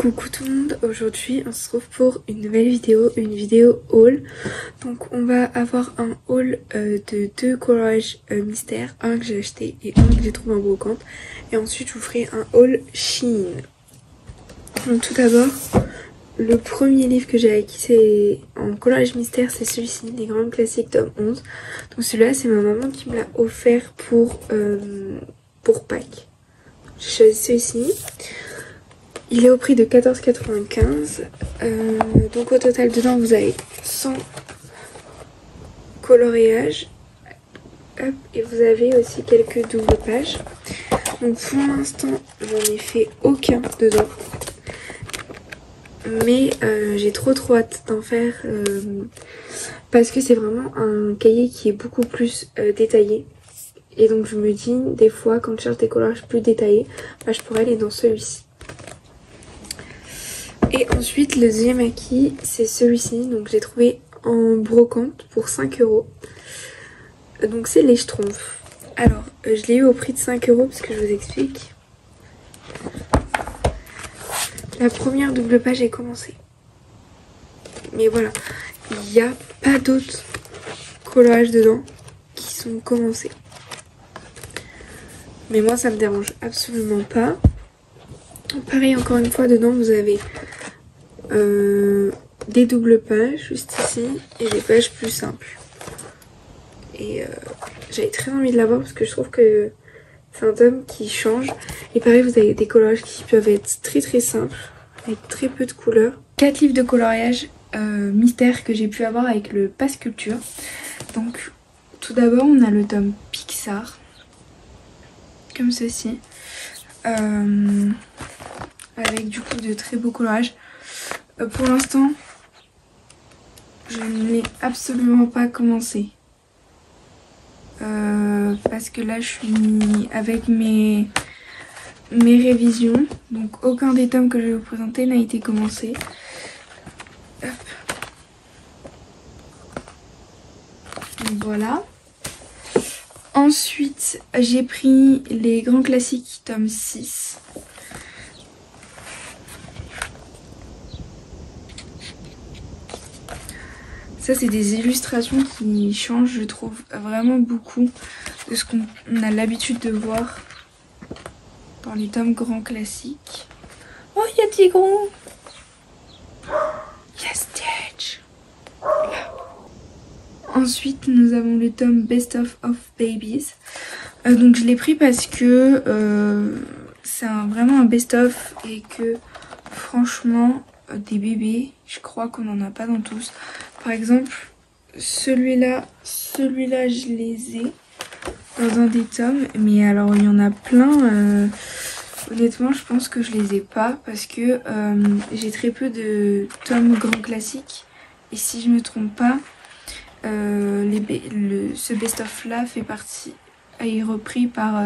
Coucou tout le monde, aujourd'hui on se retrouve pour une nouvelle vidéo, une vidéo haul. Donc on va avoir un haul de deux coloriages mystères, un que j'ai acheté et un que j'ai trouvé en brocante. Et ensuite je vous ferai un haul Shein. Donc tout d'abord, le premier livre que j'ai acquis c'est en coloriage mystère, c'est celui-ci, Les Grands Classiques tome 11. Donc celui-là c'est ma maman qui me l'a offert pour Pâques. J'ai choisi celui-ci. Il est au prix de 14,95 €. Donc au total dedans vous avez 100 coloriages. Hop, et vous avez aussi quelques doubles pages. Donc pour l'instant j'en ai fait aucun dedans. Mais j'ai trop hâte d'en faire parce que c'est vraiment un cahier qui est beaucoup plus détaillé. Et donc je me dis des fois quand je cherche des coloriages plus détaillés, bah, je pourrais aller dans celui-ci. Et ensuite, le deuxième acquis, c'est celui-ci. Donc, j'ai trouvé en brocante pour 5 €. Donc, c'est les Schtroumpfs. Alors, je l'ai eu au prix de 5 € parce que je vous explique. La première double page est commencée. Mais voilà, il n'y a pas d'autres coloriages dedans qui sont commencés. Mais moi, ça me dérange absolument pas. Pareil, encore une fois, dedans, vous avez des doubles pages juste ici et des pages plus simples. Et j'avais très envie de l'avoir parce que je trouve que c'est un tome qui change. Et pareil, vous avez des coloriages qui peuvent être très simples avec très peu de couleurs. 4 livres de coloriage mystère que j'ai pu avoir avec le Pass Culture. Donc tout d'abord on a le tome Pixar comme ceci avec du coup de très beaux coloriages. Pour l'instant, je ne l'ai absolument pas commencé. Parce que là, je suis avec mes révisions. Donc, aucun des tomes que je vais vous présenter n'a été commencé. Hop. Donc, voilà. Ensuite, j'ai pris les Grands Classiques tome 6. Ça, c'est des illustrations qui changent, je trouve, vraiment beaucoup de ce qu'on a l'habitude de voir dans les tomes grands classiques. Oh, il y a Tigron! Il y a Stitch! Là. Ensuite, nous avons le tome Best of Babies. Donc, je l'ai pris parce que c'est vraiment un best-of et que, franchement, des bébés, je crois qu'on n'en a pas dans tous. Par exemple, celui-là, je les ai dans un des tomes. Mais alors, il y en a plein. Honnêtement, je pense que je les ai pas parce que j'ai très peu de tomes grands classiques. Et si je me trompe pas, ce best-of-là est repris par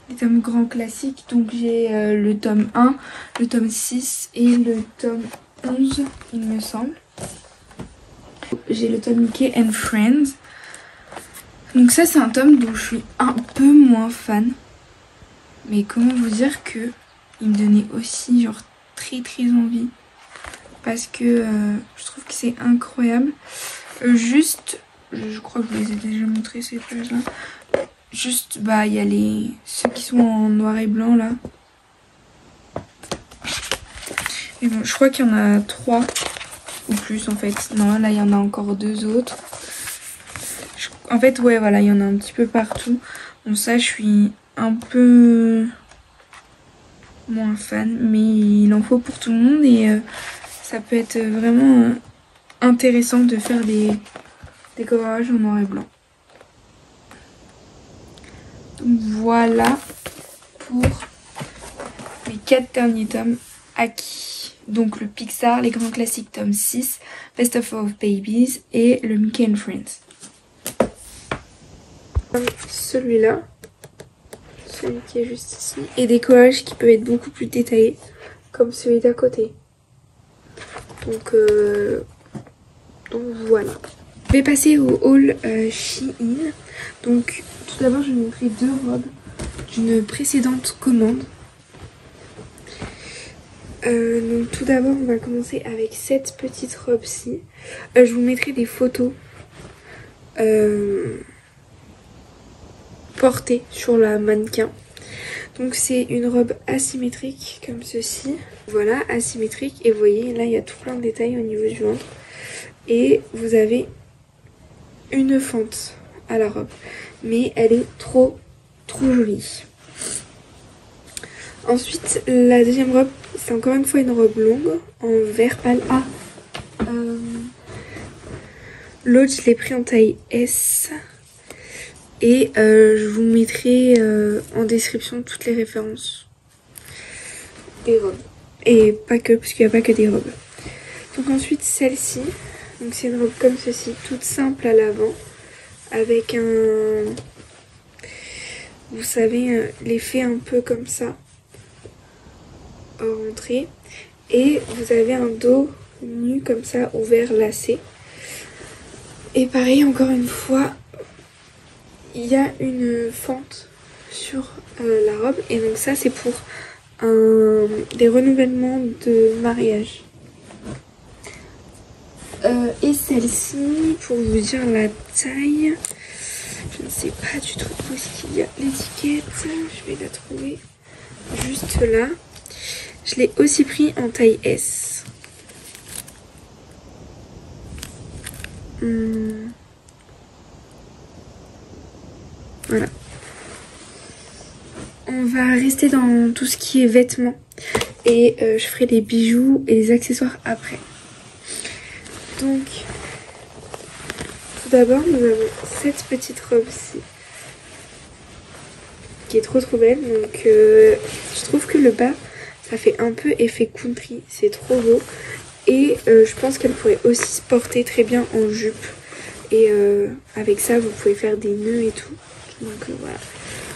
les tomes grands classiques. Donc, j'ai le tome 1, le tome 6 et le tome 11, il me semble. J'ai le tome Mickey and Friends. Donc ça c'est un tome dont je suis un peu moins fan. Mais comment vous dire que il me donnait aussi genre très envie. Parce que je trouve que c'est incroyable. Juste, je crois que je vous ai déjà montré ces pages là. Juste bah il y a ceux qui sont en noir et blanc là. Et bon, je crois qu'il y en a 3. Ou plus en fait. Non, là il y en a encore 2 autres. En fait, ouais, voilà, il y en a un petit peu partout. Bon, ça, je suis un peu moins fan, mais il en faut pour tout le monde et ça peut être vraiment intéressant de faire des coloriages en noir et blanc. Donc voilà pour les 4 derniers tomes acquis. Donc le Pixar, les Grands Classiques tome 6, Best of Babies et le Mickey and Friends. Celui-là, celui qui est juste ici, et des collages qui peuvent être beaucoup plus détaillés, comme celui d'à côté. Donc voilà. Je vais passer au haul Shein. Donc tout d'abord je vais vous montrer 2 robes d'une précédente commande. Donc tout d'abord on va commencer avec cette petite robe-ci. Je vous mettrai des photos portées sur la mannequin. Donc c'est une robe asymétrique comme ceci. Voilà, asymétrique. Et vous voyez là il y a tout plein de détails au niveau du ventre. Et vous avez une fente à la robe. Mais elle est trop jolie. Ensuite, la deuxième robe, c'est encore une fois une robe longue en vert pâle. Ah, l'autre, je l'ai pris en taille S. Et je vous mettrai en description toutes les références des robes. Et pas que, parce qu'il n'y a pas que des robes. Donc ensuite, celle-ci. Donc c'est une robe comme ceci, toute simple à l'avant. Avec un... Vous savez, l'effet un peu comme ça. Rentrée. Et vous avez un dos nu comme ça, ouvert, lacé. Et pareil, encore une fois, il y a une fente sur la robe. Et donc ça, c'est pour des renouvellements de mariage. Et celle-ci, pour vous dire la taille, je ne sais pas du tout où est-ce qu'il y a l'étiquette. Je vais la trouver juste là. Je l'ai aussi pris en taille S. Voilà. On va rester dans tout ce qui est vêtements. Et je ferai les bijoux et les accessoires après. Donc, tout d'abord, nous avons cette petite robe-ci. Qui est trop belle. Donc, je trouve que le bas... Ça fait un peu effet country, c'est trop beau. Et je pense qu'elle pourrait aussi se porter très bien en jupe. Et avec ça, vous pouvez faire des nœuds et tout. Donc voilà.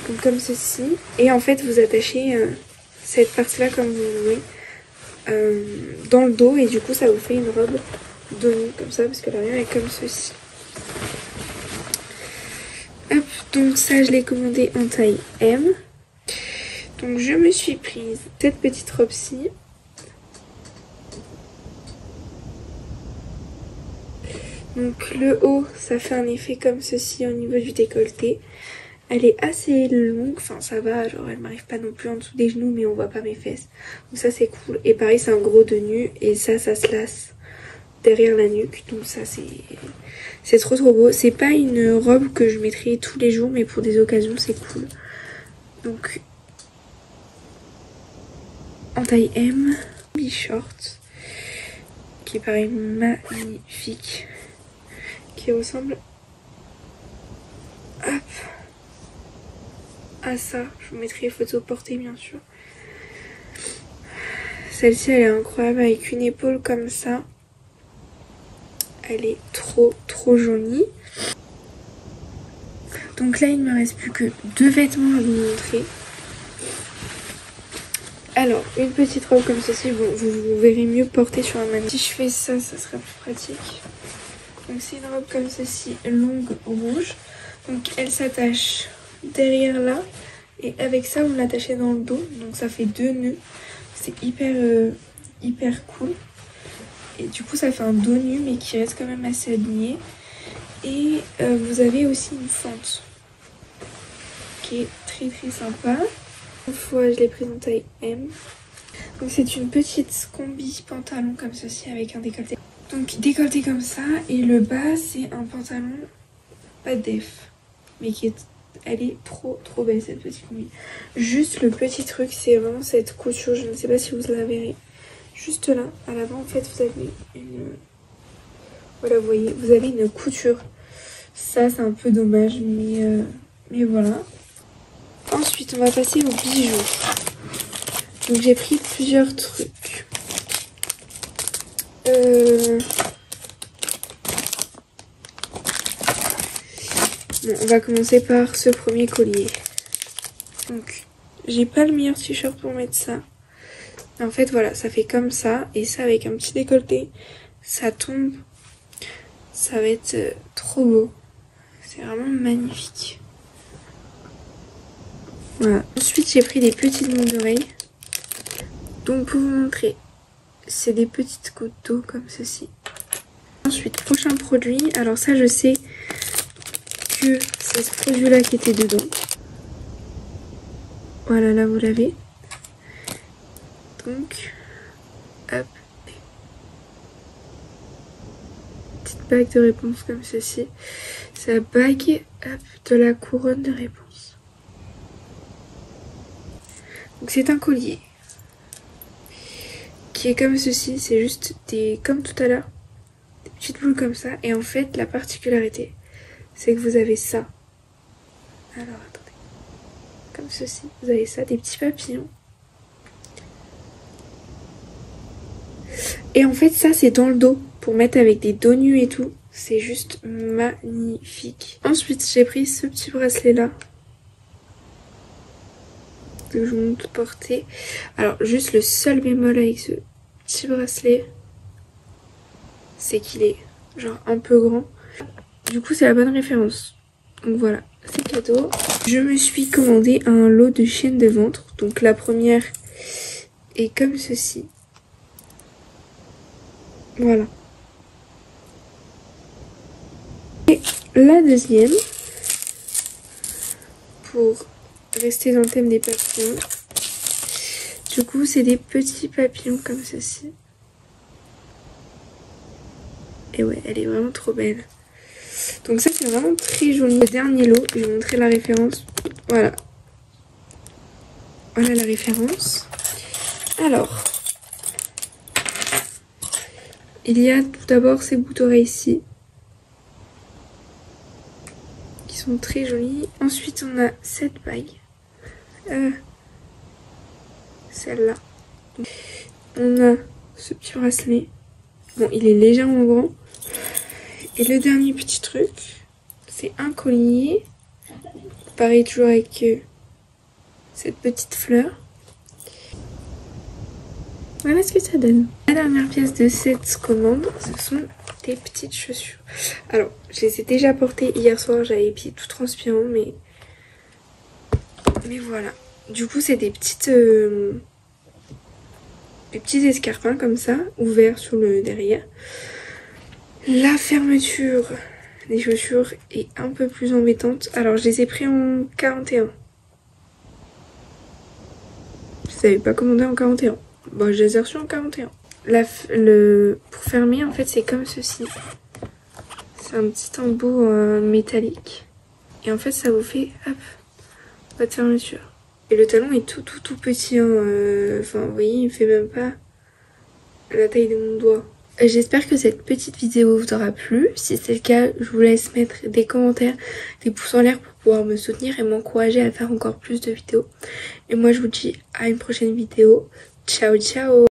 Donc comme ceci. Et en fait, vous attachez cette partie-là comme vous voulez. Dans le dos. Et du coup, ça vous fait une robe de nuit comme ça. Parce que l'arrière est comme ceci. Hop, donc ça, je l'ai commandé en taille M. Donc je me suis prise cette petite robe-ci. Donc le haut, ça fait un effet comme ceci au niveau du décolleté. Elle est assez longue, enfin ça va, genre elle m'arrive pas non plus en dessous des genoux, mais on voit pas mes fesses. Donc ça c'est cool. Et pareil, c'est un gros de nu et ça se lasse derrière la nuque. Donc ça c'est trop beau. C'est pas une robe que je mettrai tous les jours, mais pour des occasions c'est cool. Donc... en taille M, short qui paraît magnifique, qui ressemble hop, à ça. Je vous mettrai les photos portées bien sûr. Celle-ci elle est incroyable avec une épaule comme ça. Elle est trop jolie. Donc là il ne me reste plus que 2 vêtements à vous montrer. Alors, une petite robe comme ceci, bon, vous verrez mieux porter sur un mannequin. Si je fais ça, ça sera plus pratique. Donc c'est une robe comme ceci, longue, rouge. Donc elle s'attache derrière là. Et avec ça, vous l'attachez dans le dos. Donc ça fait 2 nœuds. C'est hyper cool. Et du coup, ça fait un dos nu, mais qui reste quand même assez aligné. Et vous avez aussi une fente qui est très sympa. Une fois, je l'ai prise en taille M. Donc c'est une petite combi pantalon comme ceci avec un décolleté. Donc décolleté comme ça. Et le bas, c'est un pantalon pas def. Mais elle est trop belle cette petite combi. Juste le petit truc, c'est vraiment cette couture. Je ne sais pas si vous la verrez. Juste là, à l'avant, en fait, vous avez une... Voilà, vous voyez, vous avez une couture. Ça, c'est un peu dommage, mais voilà. Ensuite, on va passer aux bijoux. Donc, j'ai pris plusieurs trucs. Bon, on va commencer par ce premier collier. Donc, j'ai pas le meilleur t-shirt pour mettre ça. En fait, voilà, ça fait comme ça. Et ça, avec un petit décolleté, ça tombe. Ça va être trop beau. C'est vraiment magnifique. Voilà. Ensuite, j'ai pris des petites boucles d'oreilles. Donc pour vous montrer, c'est des petites gouttes d'eau comme ceci. Ensuite, prochain produit, alors ça je sais que c'est ce produit là qui était dedans. Voilà, là vous l'avez. Donc, hop. Petite bague de réponse comme ceci. C'est la bague, hop, de la couronne de réponse. Donc c'est un collier. Qui est comme ceci, c'est juste des, comme tout à l'heure, des petites boules comme ça. Et en fait, la particularité, c'est que vous avez ça. Alors, attendez. Comme ceci, vous avez ça, des petits papillons. Et en fait, ça, c'est dans le dos, pour mettre avec des dos nus et tout. C'est juste magnifique. Ensuite, j'ai pris ce petit bracelet-là. Que je monte porter. Alors, juste le seul bémol avec ce petit bracelet, c'est qu'il est genre un peu grand. Du coup, c'est la bonne référence. Donc voilà, c'est cadeau. Je me suis commandé un lot de chaînes de ventre. Donc la première est comme ceci. Voilà. Et la deuxième, pour rester dans le thème des papillons, du coup c'est des petits papillons comme ceci. Et ouais, elle est vraiment trop belle. Donc ça c'est vraiment très joli. Le dernier lot, je vais montrer la référence. Voilà. Voilà la référence. Alors, il y a tout d'abord ces bouts d'oreilles ici. Qui sont très jolies. Ensuite on a cette bague. Celle-là. On a ce petit bracelet. Bon, il est légèrement grand. Et le dernier petit truc, c'est un collier. Pareil, toujours avec cette petite fleur. Voilà ce que ça donne. La dernière pièce de cette commande, ce sont des petites chaussures. Alors, je les ai déjà portées hier soir. J'avais les pieds tout transpirants, mais voilà. Du coup, c'est des petites... des petits escarpins comme ça, ouverts sur le derrière. La fermeture des chaussures est un peu plus embêtante. Alors je les ai pris en 41. Je n'avais pas commandé en 41. Bon, je les ai reçus en 41. Pour fermer, en fait, c'est comme ceci. C'est un petit embout métallique. Et en fait, ça vous fait, hop, votre fermeture. Et le talon est tout petit. Hein. Enfin, vous voyez, il fait même pas la taille de mon doigt. J'espère que cette petite vidéo vous aura plu. Si c'est le cas, je vous laisse mettre des commentaires, des pouces en l'air pour pouvoir me soutenir et m'encourager à faire encore plus de vidéos. Et moi, je vous dis à une prochaine vidéo. Ciao, ciao!